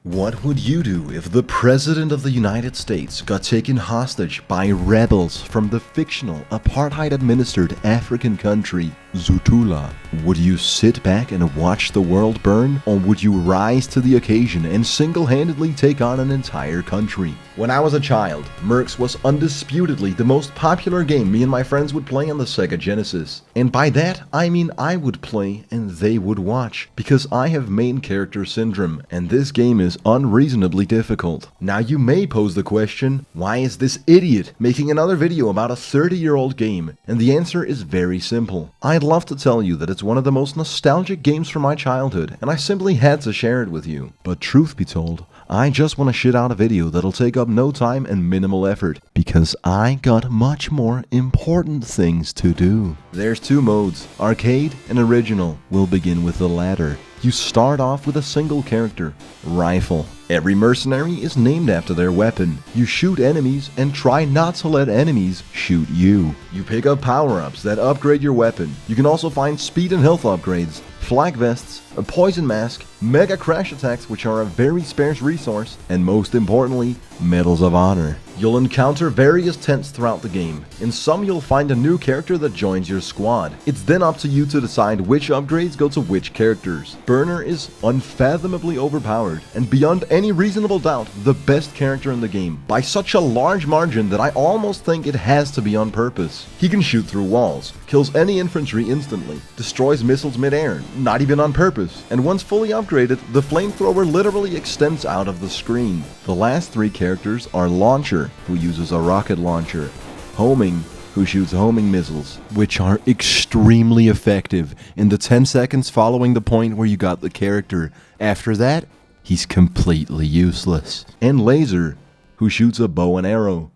What would you do if the President of the United States got taken hostage by rebels from the fictional, apartheid-administered African country, Zutula? Would you sit back and watch the world burn, or would you rise to the occasion and single-handedly take on an entire country? When I was a child, Mercs was undisputedly the most popular game me and my friends would play on the Sega Genesis. And by that, I mean I would play and they would watch, because I have main character syndrome, and this game is unreasonably difficult. Now you may pose the question, why is this idiot making another video about a 30-year-old game? And the answer is very simple. I'd love to tell you that it's one of the most nostalgic games from my childhood, and I simply had to share it with you. But truth be told, I just want to shit out a video that'll take up no time and minimal effort, because I got much more important things to do. There's two modes, arcade and original. We'll begin with the latter. You start off with a single character, rifle. Every mercenary is named after their weapon. You shoot enemies and try not to let enemies shoot you. You pick up power-ups that upgrade your weapon. You can also find speed and health upgrades, flak vests, a poison mask, mega crash attacks, which are a very scarce resource, and most importantly, medals of honor. You'll encounter various tents throughout the game. In some you'll find a new character that joins your squad. It's then up to you to decide which upgrades go to which characters. Burner is unfathomably overpowered, and beyond any reasonable doubt, the best character in the game, by such a large margin that I almost think it has to be on purpose. He can shoot through walls, kills any infantry instantly, destroys missiles mid-air, not even on purpose, and once fully upgraded, the flamethrower literally extends out of the screen. The last three characters are Launcher, who uses a rocket launcher, Homing, who shoots homing missiles, which are extremely effective in the 10 seconds following the point where you got the character. After that, he's completely useless. And Laser, who shoots a bow and arrow.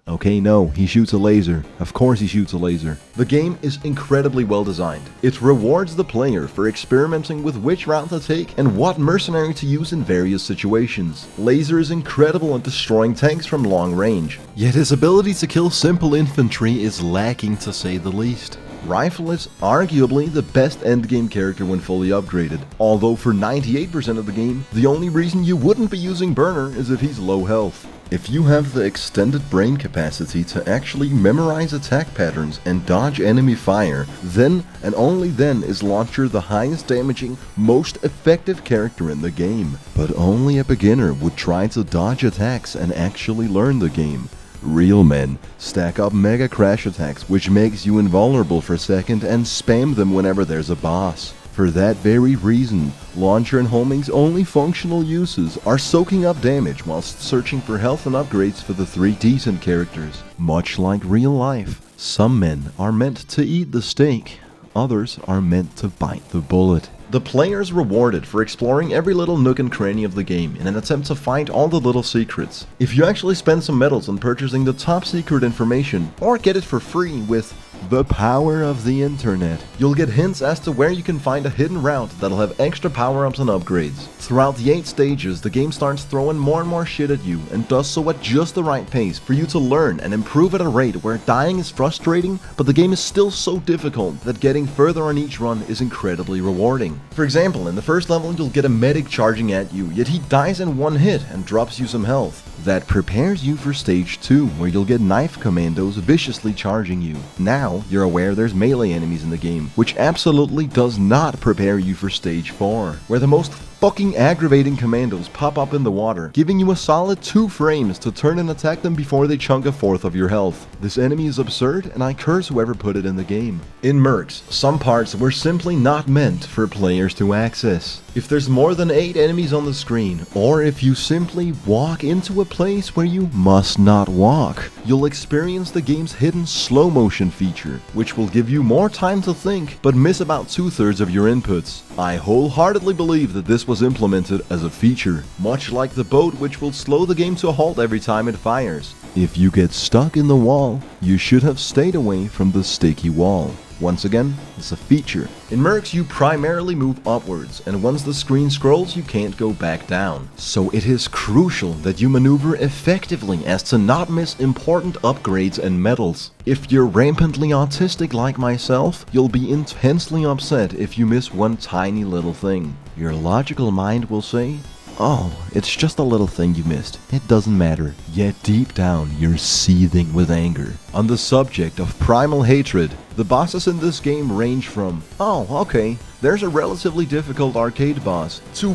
Okay, no, he shoots a laser. Of course he shoots a laser. The game is incredibly well designed. It rewards the player for experimenting with which route to take and what mercenary to use in various situations. Laser is incredible at destroying tanks from long range, yet his ability to kill simple infantry is lacking, to say the least. Rifle is arguably the best endgame character when fully upgraded, although for 98% of the game, the only reason you wouldn't be using Burner is if he's low health. If you have the extended brain capacity to actually memorize attack patterns and dodge enemy fire, then and only then is Launcher the highest damaging, most effective character in the game. But only a beginner would try to dodge attacks and actually learn the game. Real men stack up mega crash attacks, which makes you invulnerable for a second, and spam them whenever there's a boss. For that very reason, Launcher and Homing's only functional uses are soaking up damage whilst searching for health and upgrades for the three decent characters. Much like real life, some men are meant to eat the steak, others are meant to bite the bullet. The player is rewarded for exploring every little nook and cranny of the game in an attempt to find all the little secrets. If you actually spend some medals on purchasing the top secret information, or get it for free with the power of the internet, you'll get hints as to where you can find a hidden route that'll have extra power-ups and upgrades. Throughout the 8 stages, the game starts throwing more and more shit at you, and does so at just the right pace for you to learn and improve at a rate where dying is frustrating, but the game is still so difficult that getting further on each run is incredibly rewarding. For example, in the first level you'll get a medic charging at you, yet he dies in one hit and drops you some health. That prepares you for stage 2, where you'll get knife commandos viciously charging you. Now, you're aware there's melee enemies in the game, which absolutely does not prepare you for stage 4, where the most fucking aggravating commandos pop up in the water, giving you a solid 2 frames to turn and attack them before they chunk a fourth of your health. This enemy is absurd, and I curse whoever put it in the game. In Mercs, some parts were simply not meant for players to access. If there's more than 8 enemies on the screen, or if you simply walk into a place where you must not walk, you'll experience the game's hidden slow motion feature, which will give you more time to think, but miss about 2/3 of your inputs. I wholeheartedly believe that this was implemented as a feature, much like the boat, which will slow the game to a halt every time it fires. If you get stuck in the wall, you should have stayed away from the sticky wall. Once again, it's a feature. In Mercs, you primarily move upwards, and once the screen scrolls, you can't go back down. So it is crucial that you maneuver effectively as to not miss important upgrades and medals. If you're rampantly autistic like myself, you'll be intensely upset if you miss one tiny little thing. Your logical mind will say, Oh, it's just a little thing you missed. It doesn't matter. Yet deep down, you're seething with anger. On the subject of primal hatred, the bosses in this game range from, oh, okay, there's a relatively difficult arcade boss, to...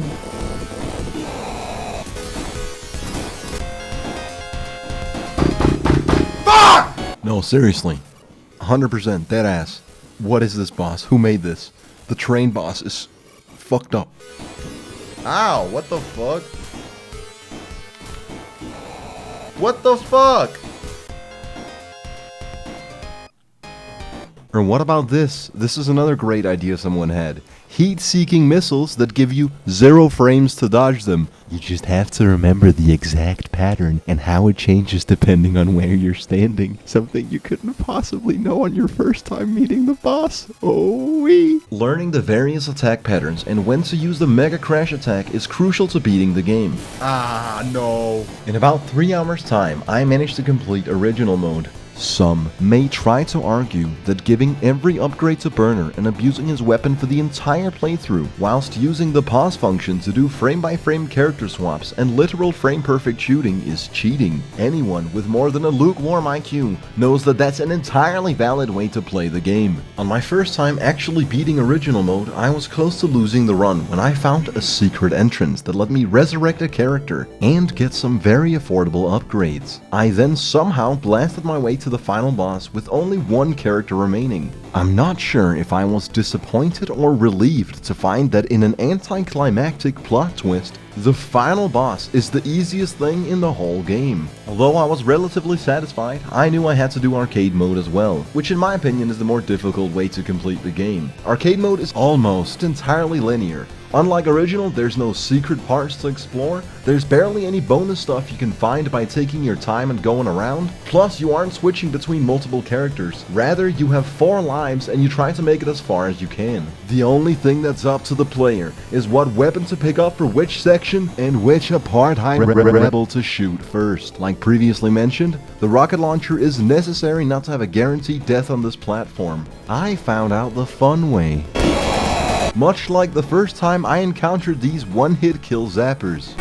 Fuck! No, seriously. 100% deadass. What is this boss? Who made this? The train boss is fucked up. Ow, what the fuck? What the fuck? Or what about this? This is another great idea someone had. Heat-seeking missiles that give you 0 frames to dodge them. You just have to remember the exact pattern and how it changes depending on where you're standing. Something you couldn't possibly know on your first time meeting the boss. Oh-wee. Learning the various attack patterns and when to use the Mega Crash attack is crucial to beating the game. Ah, no. In about 3 hours time, I managed to complete Original Mode. Some may try to argue that giving every upgrade to Burner and abusing his weapon for the entire playthrough, whilst using the pause function to do frame-by-frame character swaps and literal frame-perfect shooting is cheating. Anyone with more than a lukewarm IQ knows that that's an entirely valid way to play the game. On my first time actually beating Original Mode, I was close to losing the run when I found a secret entrance that let me resurrect a character and get some very affordable upgrades. I then somehow blasted my way to the final boss with only 1 character remaining. I'm not sure if I was disappointed or relieved to find that in an anticlimactic plot twist, the final boss is the easiest thing in the whole game. Although I was relatively satisfied, I knew I had to do arcade mode as well, which in my opinion is the more difficult way to complete the game. Arcade mode is almost entirely linear. Unlike Original, there's no secret parts to explore, there's barely any bonus stuff you can find by taking your time and going around, plus you aren't switching between multiple characters. Rather, you have 4 lives and you try to make it as far as you can. The only thing that's up to the player is what weapon to pick up for which section and which apartheid rebel to shoot first. Like previously mentioned, the rocket launcher is necessary not to have a guaranteed death on this platform. I found out the fun way. Much like the first time I encountered these one-hit kill zappers.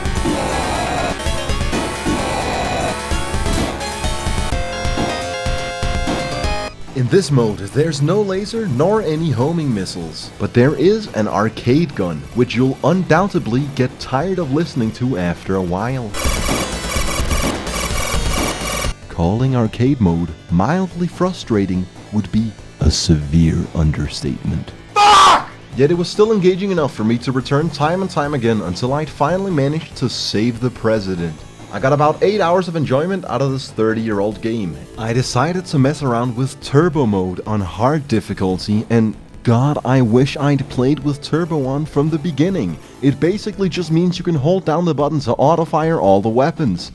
In this mode, there's no laser nor any homing missiles, but there is an arcade gun, which you'll undoubtedly get tired of listening to after a while. Calling arcade mode mildly frustrating would be a severe understatement. Yet it was still engaging enough for me to return time and time again until I'd finally managed to save the president. I got about 8 hours of enjoyment out of this 30-year-old game. I decided to mess around with turbo mode on hard difficulty, and God, I wish I'd played with turbo on from the beginning. It basically just means you can hold down the button to auto-fire all the weapons.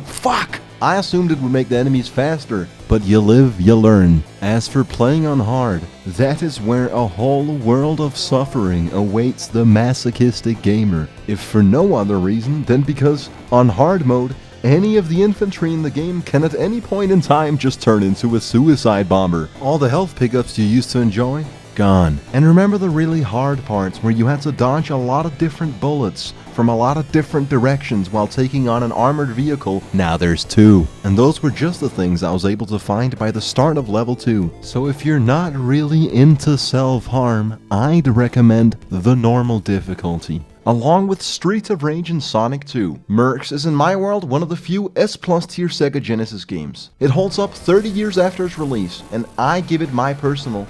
Fuck! I assumed it would make the enemies faster, but you live, you learn. As for playing on hard, that is where a whole world of suffering awaits the masochistic gamer, if for no other reason than because, on hard mode, any of the infantry in the game can at any point in time just turn into a suicide bomber. All the health pickups you used to enjoy? Gone. And remember the really hard parts where you had to dodge a lot of different bullets from a lot of different directions while taking on an armored vehicle? Now there's 2. And those were just the things I was able to find by the start of level 2. So if you're not really into self-harm, I'd recommend the normal difficulty. Along with Streets of Rage and Sonic 2, Mercs is in my world one of the few S+ tier Sega Genesis games. It holds up 30 years after its release, and I give it my personal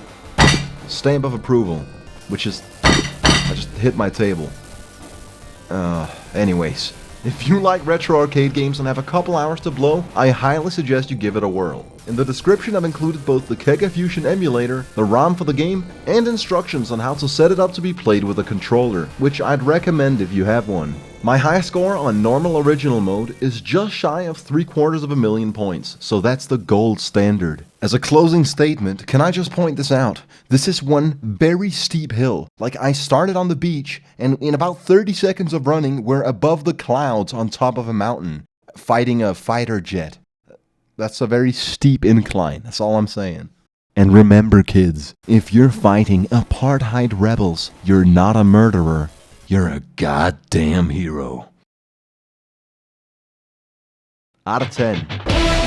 stamp of approval, which is, I just hit my table. Anyways, if you like retro arcade games and have a couple hours to blow, I highly suggest you give it a whirl. In the description I've included both the Kega Fusion emulator, the ROM for the game, and instructions on how to set it up to be played with a controller, which I'd recommend if you have one. My high score on normal original mode is just shy of 750,000 points, so that's the gold standard. As a closing statement, can I just point this out? This is one very steep hill. Like, I started on the beach, and in about 30 seconds of running, we're above the clouds on top of a mountain, fighting a fighter jet. That's a very steep incline, that's all I'm saying. And remember, kids, if you're fighting apartheid rebels, you're not a murderer. You're a goddamn hero. out of 10.